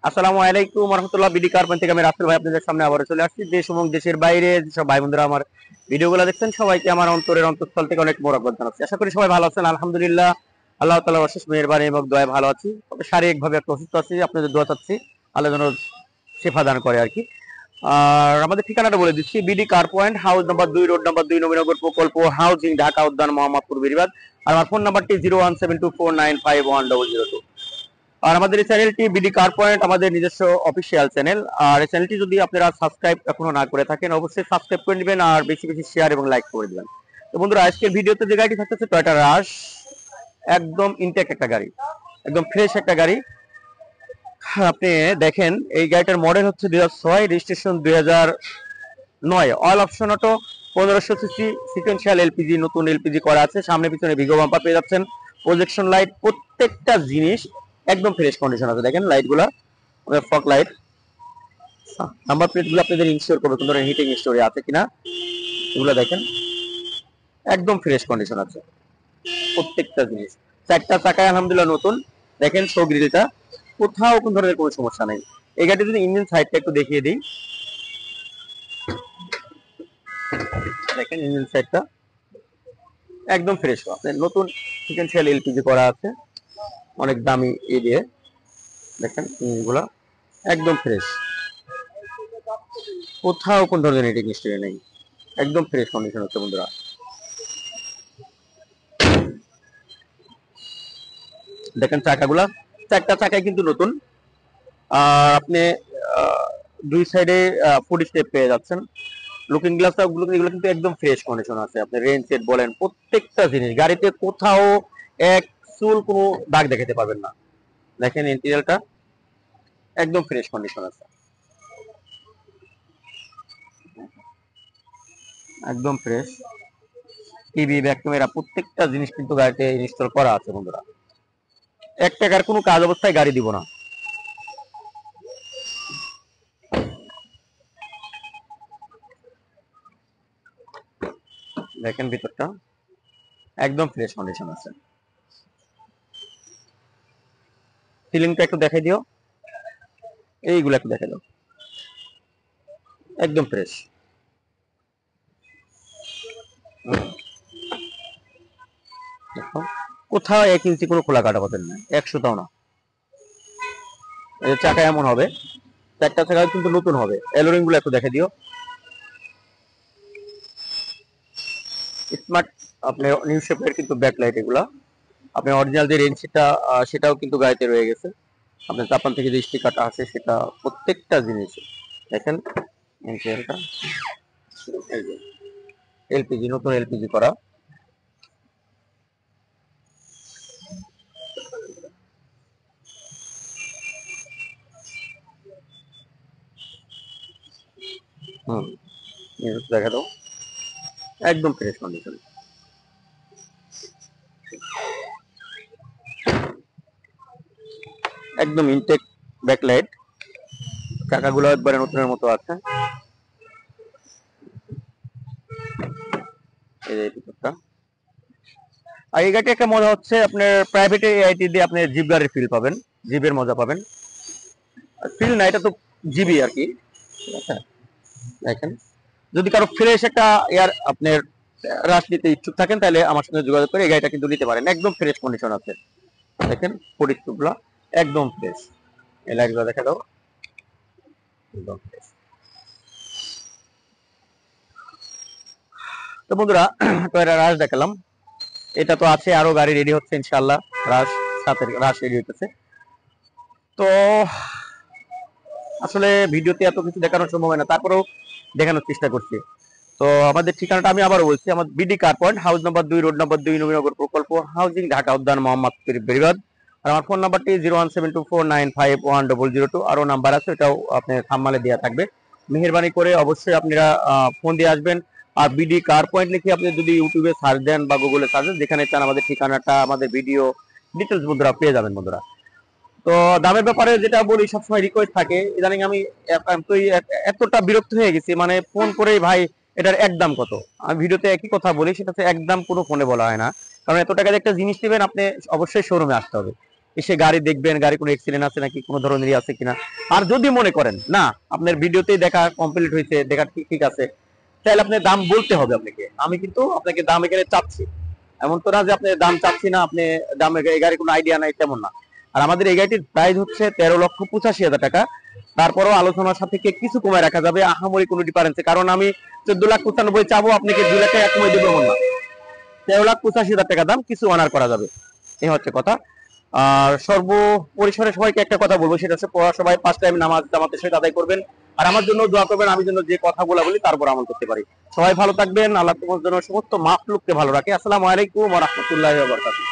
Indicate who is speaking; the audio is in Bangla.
Speaker 1: আসসালামু আলাইকুম রহমতুল্লাহ। বিডি কার পয়েন্ট থেকে আমি রাসেল ভাই আপনাদের সামনে আবার চলে আসছি। দেশ এবং দেশের বাইরে সব ভাই বন্ধুরা আমার ভিডিওগুলো দেখছেন, সবাইকে আমার অন্তরের অন্তঃস্থল থেকে অনেক মোরাকবাত জানাচ্ছি। আশা করি সবাই ভালো আছেন। আলহামদুলিল্লাহ, আল্লাহ তাআলার অশেষ মেহেরবানি এবং দয়ায় ভালো আছি। তবে শারীরিকভাবে একটু অসুস্থ আছি, আপনাদের দোয়া চাচ্ছি আল্লাহ যেন শেফা দান করে আর কি। আর আমাদের ঠিকানাটা বলে দিচ্ছি, BD car point, house number 2, road number 2, Nabinagar প্রকল্প হাউজিং, ঢাকা উদ্যান, মোহাম্মদপুর, বেরিবাদ। আর আমার ফোন নাম্বারটি 01724951002। আর আমাদের এই চ্যানেলটি বিডি কার পয়েন্ট আমাদের নিজস্ব অফিসিয়াল চ্যানেল। আর এই চ্যানেলটি যদি আপনারা সাবস্ক্রাইব এখনো না করে থাকেন, অবশ্যই সাবস্ক্রাইব করে নেবেন আর বেশি বেশি শেয়ার এবং লাইক করে দিবেন। তো বন্ধুরা, আজকের ভিডিওতে যে গাড়িটি থাকতেছে টয়োটা রাশ, একদম ইনটেক একটা গাড়ি, একদম ফ্রেশ একটা গাড়ি। আপনি দেখেন, এই গাড়িটার মডেল হচ্ছে 2006, registration 2009, all option auto, 1500 CC, sequential LPG, নতুন এলপিজি করা আছে। সামনে পিছনে ভিগো বাম্পার পেয়ে যাচ্ছেন, প্রজেকশন লাইট, প্রত্যেকটা জিনিস একদম ফ্রেশ কন্ডিশন আছে। দেখেন লাইটগুলা, ফগ লাইট, নাম্বার প্লেট গুলো আপনাদের ইনশিওর করবে কোন ধরনের হিটিং স্টোরি আছে কিনা, এগুলো দেখেন একদম ফ্রেশ কন্ডিশন আছে প্রত্যেকটা জিনিস। চারটা চাকায় আলহামদুলিল্লাহ নতুন। দেখেন শো গ্রিলটা, কোথাও কোন ধরনের কোনো সমস্যা নেই। এই গাড়িটি যদি ইঞ্জিন সাইডটা একটু দেখিয়ে দিই, দেখেন ইঞ্জিন সাইডটা একদম ফ্রেশ, আপনার নতুন সিকোয়েন্সিয়াল এলপিজি করা আছে, অনেক দামি এ দিয়ে। দেখেন ইঞ্জিনগুলো একদম ফ্রেশ, কোথাও কোন ধরনের হিটিং স্টোরি নেই, একদম ফ্রেশ কন্ডিশন হচ্ছে বন্ধুরা। দেখেন চাকাগুলা, চারটা চাকায় কিন্তু নতুন। আর আপনি দুই সাইডে ফুড স্টেপ পেয়ে যাচ্ছেন। লুকিং গ্লাস গুলো এগুলো কিন্তু একদম ফ্রেশ কন্ডিশন আছে। আপনি রেন সেট বলেন, প্রত্যেকটা জিনিস গাড়িতে কোথাও এক চুল কোনো দাগ দেখাতে পারবেন না। দেখেন ইন্টেরিয়রটা একদম ফ্রেশ কন্ডিশন আছে, একদম ফ্রেশ। টিভি, ব্যাক ক্যামেরা, প্রত্যেকটা জিনিস কিন্তু গাড়িতে ইনস্টল করা আছে বন্ধুরা। এক টাকার কোনো কাজ অবস্থায় গাড়ি দিব না। দেখেন ভিতরটা একদম ফ্রেশ কন্ডিশন আছে। সিলিংটা একটু দেখাই দিও, এইগুলো একটু দেখাই দাও, একদম ফ্রেশ। দেখো কোথাও 1 ইঞ্চি কোনো খোলা কাটা পাবেন না, 100টাও না। এই চাকা এমন হবে, চারটা চাকা কিন্তু নতুন হবে। এলোরিং গুলো একটু দেখে দিও, স্মার্ট। আপনার নিউ শেপের কিন্তু ব্যাকলাইট এগুলা। আপনি অরিজিনাল যে রেঞ্জ সেটাও কিন্তু গাড়িতে রয়ে গেছে। আপনার জাপান থেকে যে স্টিকারটা আছে সেটা, প্রত্যেকটা জিনিস দেখেন। ইন্টেরিয়রটা এলপিজি, নতুন এলপিজি করা। হুম, দেখা দাও একদম ফ্রেশ কন্ডিশন। একদম ইনটেক ব্যাকলাইট, চাকাগুলো একবারে নতুনের মতো আছে। এই যে ভিতরটা। আর এই গাড়িটা একটা মজা হচ্ছে, আপনার প্রাইভেট এআইটি দিয়ে আপনি জিপ গাড়ির ফিল পাবেন, জিপের মজা পাবেন। ফিল না, এটা তো জিবি আর কি। ঠিক আছে, দেখেন যদি কারো ফ্রেশ একটা এয়ার আপনার রাশ নিতে ইচ্ছুক থাকেন, তাহলে আমার সঙ্গে যোগাযোগ করে এই গাড়িটা কিন্তু নিতে পারেন। একদম ফ্রেশ কন্ডিশন আছে। দেখেন পরিস্থিতিগুলো একদম ফ্রেশ। এই লাইটগুলো দেখা দাও, একদম ফ্রেশ। তো বন্ধুরা, টয়টা রাশ দেখালাম, এটা তো আছে, আরো গাড়ি রেডি হচ্ছে ইনশাআল্লাহ। রাশ, সাথে রাশ রেডি হইতেছে। তো আসলে ভিডিওতে এত কিছু দেখানোর সম্ভব হয় না, তারপরেও দেখানোর চেষ্টা করছি। তো আমাদের ঠিকানাটা আমি আবার বলছি, আমাদের BD car point, house number 2, road number 2, Nabinagar প্রকল্প হাউজিং, ঢাকা উদ্যান, মোহাম্মদপুর, বেরিবাদ। আর আমার ফোন নাম্বারটি 01724951002। আরো নাম্বার আছে, এটাও আপনার থাম্বনেলে দেওয়া থাকবে। মেহেরবানি করে অবশ্যই আপনারা ফোন দিয়ে আসবেন। আর বিডি কার পয়েন্ট লিখে আপনি যদি ইউটিউবে সার্চ দেন বা গুগলে সার্চ দেন, যেখানে চান আমাদের ঠিকানাটা, আমাদের ভিডিও ডিটেলস বন্ধুরা পেয়ে যাবেন বন্ধুরা। তো দামের ব্যাপারে যেটা বলি, সবসময় রিকোয়েস্ট থাকে, ইদানিং আমি এতটা বিরক্ত হয়ে গেছি, মানে ফোন করে ভাই এটার একদম কত, আমি ভিডিওতে একই কথা বলি, সেটা হচ্ছে একদম কোনো ফোনে বলা হয় না। কারণ এত টাকা দিয়ে একটা জিনিস নেবেন, আপনি অবশ্যই শোরুমে আসতে হবে। এসে গাড়ি দেখবেন, গাড়ি কোনো অ্যাক্সিডেন্ট আছে নাকি, কোনো ধরনেরই আছে কিনা। আর যদি মনে করেন না আপনার ভিডিওতেই দেখা কমপ্লিট হয়েছে, দেখা ঠিক ঠিক আছে, তাহলে আপনার দাম বলতে হবে আপনাকে। আমি কিন্তু আপনাকে দাম এখানে চাচ্ছি, এমন তো না যে আপনি দাম চাচ্ছি না, আপনি দামের এই গাড়ির কোনো আইডিয়া নাই তেমন না। আর আমাদের এই গাড়িটির প্রাইস হচ্ছে 13,85,000 টাকা। তারপরেও আলোচনার সাপেক্ষে কিছু কমায় রাখা যাবে, আহামরি কোনো ডিফারেন্সে। কারণ আমি 14,95,000 চাবো, আপনাকে 2 লাখ টাকা কমাই দেবো এমন না। 13,85,000 টাকা দাম, কিছু অনার করা যাবে, এই হচ্ছে কথা। আর সর্বপরিসরে সবাইকে একটা কথা বলবো, সেটা হচ্ছে সবাই 5 টাইম নামাজ জামাতের সাথে আদায় করবেন। আর আমার জন্য দোয়া করবেন, আমি যেন যে কথাগুলো বলি তারপর আমল করতে পারি। সবাই ভালো থাকবেন, আল্লাহ তোমার জন্য সমস্ত মাফলুককে ভালো রাখে। আসসালামু আলাইকুম ওয়া রাহমাতুল্লাহি ওয়া বারাকাতুহু।